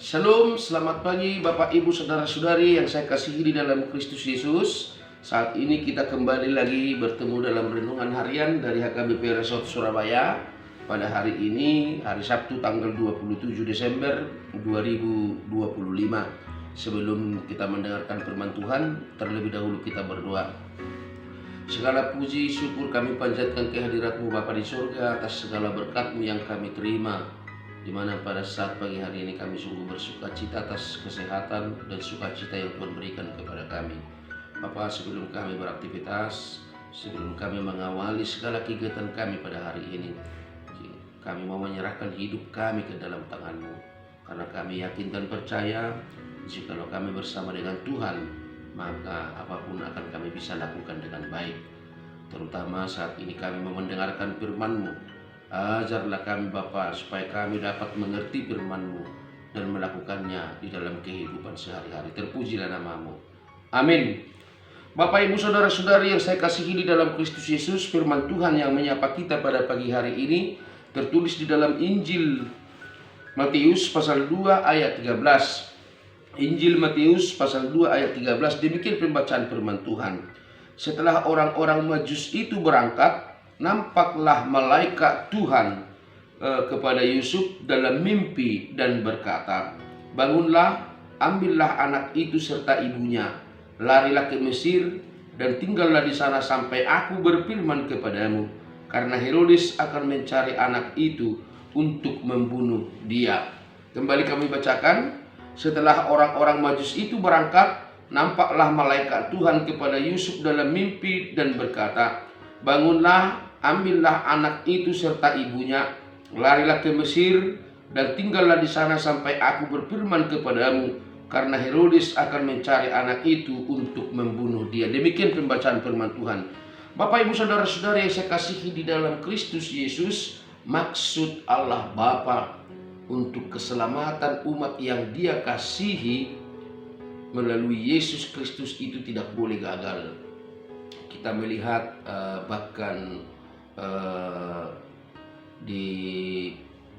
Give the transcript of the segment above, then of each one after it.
Shalom, selamat pagi Bapak Ibu Saudara-saudari yang saya kasihi di dalam Kristus Yesus. Saat ini kita kembali lagi bertemu dalam renungan harian dari HKBP Resort Surabaya. Pada hari ini, hari Sabtu tanggal 27 Desember 2025. Sebelum kita mendengarkan firman Tuhan, terlebih dahulu kita berdoa. Segala puji syukur kami panjatkan kehadirat-Mu Bapa di surga atas segala berkat-Mu yang kami terima, di mana pada saat pagi hari ini kami sungguh bersuka cita atas kesehatan dan sukacita yang Tuhan berikan kepada kami. Bapa, sebelum kami beraktivitas, sebelum kami mengawali segala kegiatan kami pada hari ini, kami mau menyerahkan hidup kami ke dalam tangan-Mu, karena kami yakin dan percaya jikalau kami bersama dengan Tuhan, maka apapun akan kami bisa lakukan dengan baik. Terutama saat ini kami mau mendengarkan firman-Mu. Ajarlah kami Bapa, supaya kami dapat mengerti firman-Mu dan melakukannya di dalam kehidupan sehari-hari. Terpujilah nama-Mu. Amin. Bapak, Ibu, Saudara-saudari yang saya kasihi di dalam Kristus Yesus, firman Tuhan yang menyapa kita pada pagi hari ini tertulis di dalam Injil Matius pasal 2 ayat 13. Injil Matius pasal 2 ayat 13, demikian pembacaan firman Tuhan. Setelah orang-orang Majus itu berangkat, nampaklah malaikat Tuhan kepada Yusuf dalam mimpi dan berkata, "Bangunlah, ambillah anak itu serta ibunya, larilah ke Mesir dan tinggallah di sana sampai aku berfirman kepadamu, karena Herodes akan mencari anak itu untuk membunuh dia." Kembali kami bacakan. Setelah orang-orang Majus itu berangkat, nampaklah malaikat Tuhan kepada Yusuf dalam mimpi dan berkata, "Bangunlah, ambillah anak itu serta ibunya, larilah ke Mesir dan tinggallah di sana sampai aku berfirman kepadamu, karena Herodes akan mencari anak itu untuk membunuh dia." Demikian pembacaan firman Tuhan. Bapak, Ibu, Saudara-saudari yang saya kasihi di dalam Kristus Yesus, maksud Allah Bapa untuk keselamatan umat yang Dia kasihi melalui Yesus Kristus itu tidak boleh gagal. Kita melihat bahkan di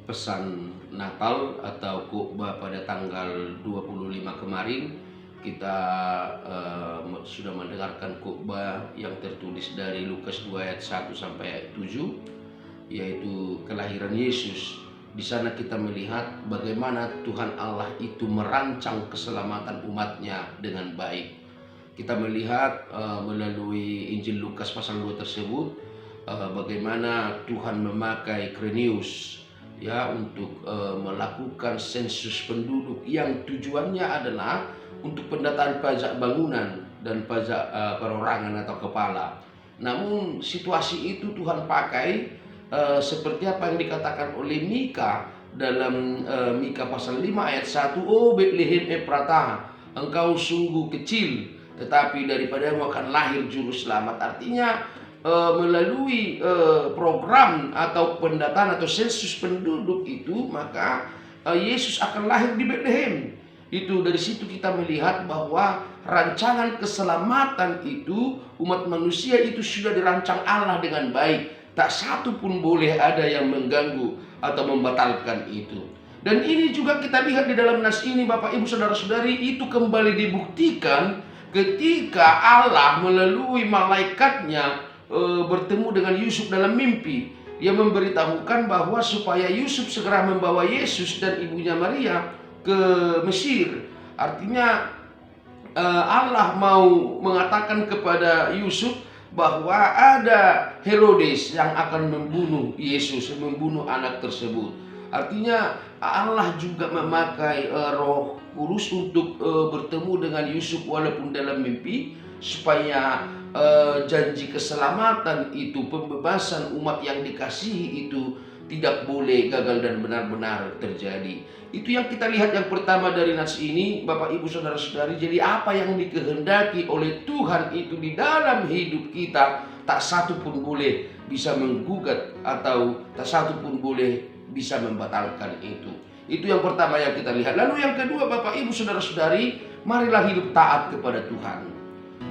pesan Natal atau khotbah pada tanggal 25 kemarin, kita sudah mendengarkan khotbah yang tertulis dari Lukas 2 ayat 1 sampai ayat 7, yaitu kelahiran Yesus. Di sana kita melihat bagaimana Tuhan Allah itu merancang keselamatan umatnya dengan baik. Kita melihat melalui Injil Lukas pasal 2 tersebut, bagaimana Tuhan memakai Quirinius untuk melakukan sensus penduduk yang tujuannya adalah untuk pendataan pajak bangunan dan pajak perorangan atau kepala. Namun situasi itu Tuhan pakai seperti apa yang dikatakan oleh Mika dalam Mika pasal 5 ayat 1, "Oh Betlehem Efratah, engkau sungguh kecil, tetapi daripadamu akan lahir juru selamat." Artinya melalui program atau pendataan atau sensus penduduk itu, maka Yesus akan lahir di Betlehem. Itu dari situ kita melihat bahwa rancangan keselamatan itu, umat manusia itu sudah dirancang Allah dengan baik. Tak satu pun boleh ada yang mengganggu atau membatalkan itu. Dan ini juga kita lihat di dalam nas ini, Bapak, Ibu, Saudara-saudari, itu kembali dibuktikan ketika Allah melalui malaikatnya bertemu dengan Yusuf dalam mimpi. Dia memberitahukan bahwa supaya Yusuf segera membawa Yesus dan ibunya Maria ke Mesir. Artinya Allah mau mengatakan kepada Yusuf bahwa ada Herodes yang akan membunuh Yesus, membunuh anak tersebut. Artinya Allah juga memakai Roh Kudus untuk bertemu dengan Yusuf walaupun dalam mimpi, supaya janji keselamatan itu, pembebasan umat yang dikasihi itu tidak boleh gagal dan benar-benar terjadi. Itu yang kita lihat yang pertama dari nas ini, Bapak, Ibu, Saudara-saudari. Jadi apa yang dikehendaki oleh Tuhan itu di dalam hidup kita, tak satu pun boleh bisa menggugat atau tak satu pun boleh bisa membatalkan itu. Itu yang pertama yang kita lihat. Lalu yang kedua, Bapak, Ibu, Saudara-saudari, marilah hidup taat kepada Tuhan.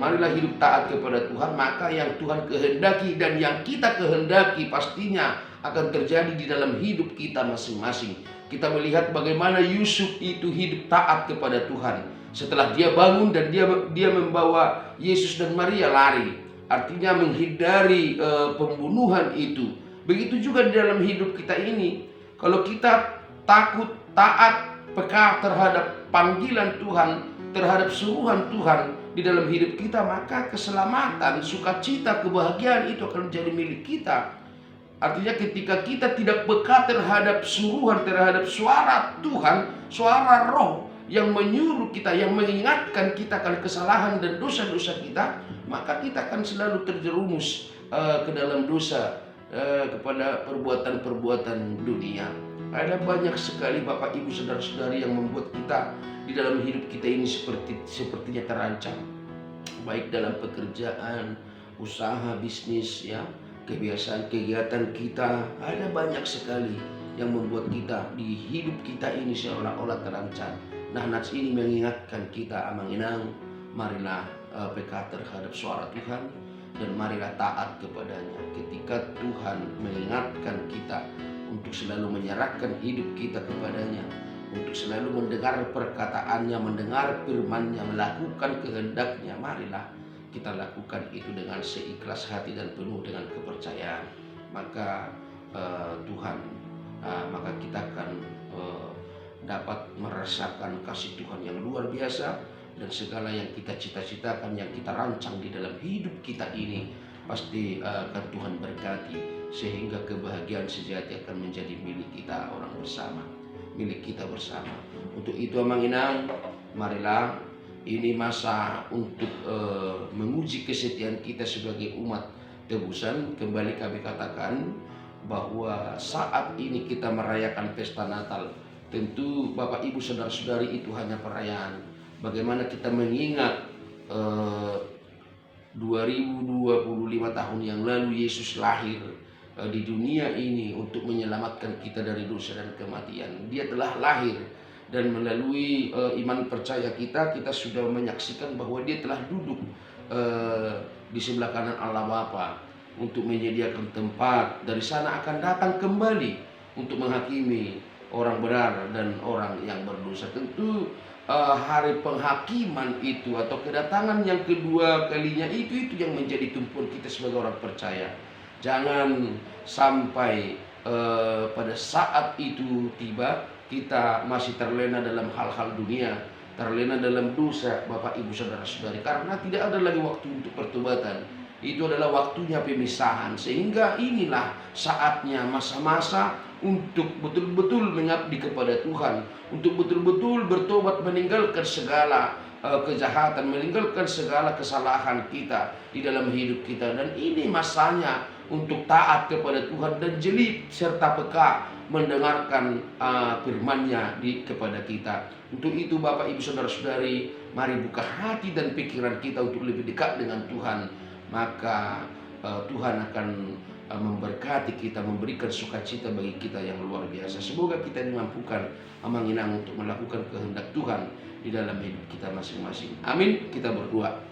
Marilah hidup taat kepada Tuhan, maka yang Tuhan kehendaki dan yang kita kehendaki pastinya akan terjadi di dalam hidup kita masing-masing. Kita melihat bagaimana Yusuf itu hidup taat kepada Tuhan. Setelah dia bangun dan dia membawa Yesus dan Maria lari, artinya menghindari pembunuhan itu. Begitu juga di dalam hidup kita ini. Kalau kita takut, taat, peka terhadap panggilan Tuhan, terhadap suruhan Tuhan di dalam hidup kita, maka keselamatan, sukacita, kebahagiaan itu akan menjadi milik kita. Artinya ketika kita tidak peka terhadap suruhan, terhadap suara Tuhan, suara Roh yang menyuruh kita, yang mengingatkan kita akan kesalahan dan dosa-dosa kita, maka kita akan selalu terjerumus ke dalam dosa, kepada perbuatan-perbuatan dunia. Ada banyak sekali Bapak Ibu Saudara-saudari yang membuat kita di dalam hidup kita ini sepertinya terancam, baik dalam pekerjaan, usaha, bisnis, ya, kebiasaan, kegiatan kita. Ada banyak sekali yang membuat kita di hidup kita ini seolah-olah terancam. Nah, nats ini mengingatkan kita, amang-inang, marilah peka terhadap suara Tuhan dan marilah taat kepadanya. Ketika Tuhan mengingatkan kita untuk selalu menyerahkan hidup kita kepadanya, untuk selalu mendengar perkataannya, mendengar firman-Nya, melakukan kehendaknya, marilah kita lakukan itu dengan seikhlas hati dan penuh dengan kepercayaan. Maka maka kita akan dapat merasakan kasih Tuhan yang luar biasa, dan segala yang kita cita-citakan, yang kita rancang di dalam hidup kita ini pasti akan Tuhan berkati, sehingga kebahagiaan sejati akan menjadi milik kita orang bersama, milik kita bersama. Untuk itu amang-inang, marilah ini masa untuk menguji kesetiaan kita sebagai umat tebusan. Kembali kami katakan bahwa saat ini kita merayakan pesta Natal. Tentu Bapak Ibu Saudara-saudari, itu hanya perayaan. Bagaimana kita mengingat 2025 tahun yang lalu Yesus lahir di dunia ini untuk menyelamatkan kita dari dosa dan kematian. Dia telah lahir, dan melalui iman percaya kita sudah menyaksikan bahwa dia telah duduk di sebelah kanan Allah Bapa untuk menyediakan tempat. Dari sana akan datang kembali untuk menghakimi orang benar dan orang yang berdosa. Tentu hari penghakiman itu atau kedatangan yang kedua kalinya itu yang menjadi tumpuan kita sebagai orang percaya. Jangan sampai pada saat itu tiba kita masih terlena dalam hal-hal dunia, terlena dalam dosa, Bapak Ibu Saudara-saudari, karena tidak ada lagi waktu untuk pertobatan. Itu adalah waktunya pemisahan, sehingga inilah saatnya, masa-masa untuk betul-betul mengabdi kepada Tuhan, untuk betul-betul bertobat, meninggalkan segala kejahatan, meninggalkan segala kesalahan kita di dalam hidup kita. Dan ini masanya untuk taat kepada Tuhan dan jeli serta peka mendengarkan firman-Nya kepada kita. Untuk itu Bapak Ibu Saudara-saudari, mari buka hati dan pikiran kita untuk lebih dekat dengan Tuhan. Maka Tuhan akan memberkati kita, memberikan sukacita bagi kita yang luar biasa. Semoga kita dimampukan amang-inang untuk melakukan kehendak Tuhan di dalam hidup kita masing-masing. Amin. Kita berdoa.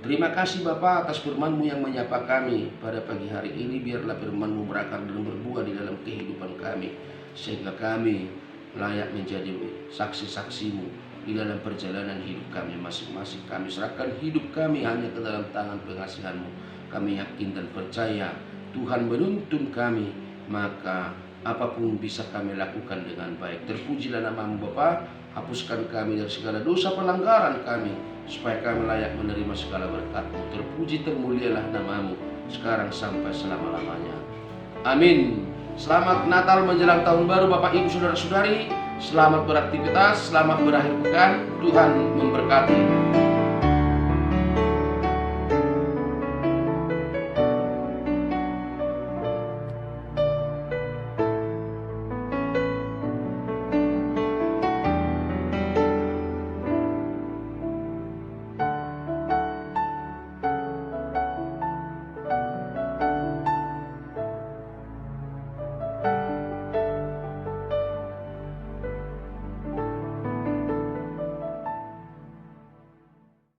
Terima kasih Bapa atas firman-Mu yang menyapa kami pada pagi hari ini. Biarlah firman-Mu berakar dan berbuah di dalam kehidupan kami, sehingga kami layak menjadi saksi-saksi-Mu di dalam perjalanan hidup kami masing-masing. Kami serahkan hidup kami hanya ke dalam tangan pengasihan-Mu. Kami yakin dan percaya Tuhan menuntun kami, maka apapun bisa kami lakukan dengan baik. Terpujilah nama-Mu Bapa. Hapuskan kami dari segala dosa pelanggaran kami, supaya kami layak menerima segala berkat-Mu. Terpuji termulialah nama-Mu sekarang sampai selama-lamanya. Amin. Selamat Natal menjelang tahun baru Bapak Ibu Saudara-saudari. Selamat beraktivitas, selamat berakhir pekan. Tuhan memberkati.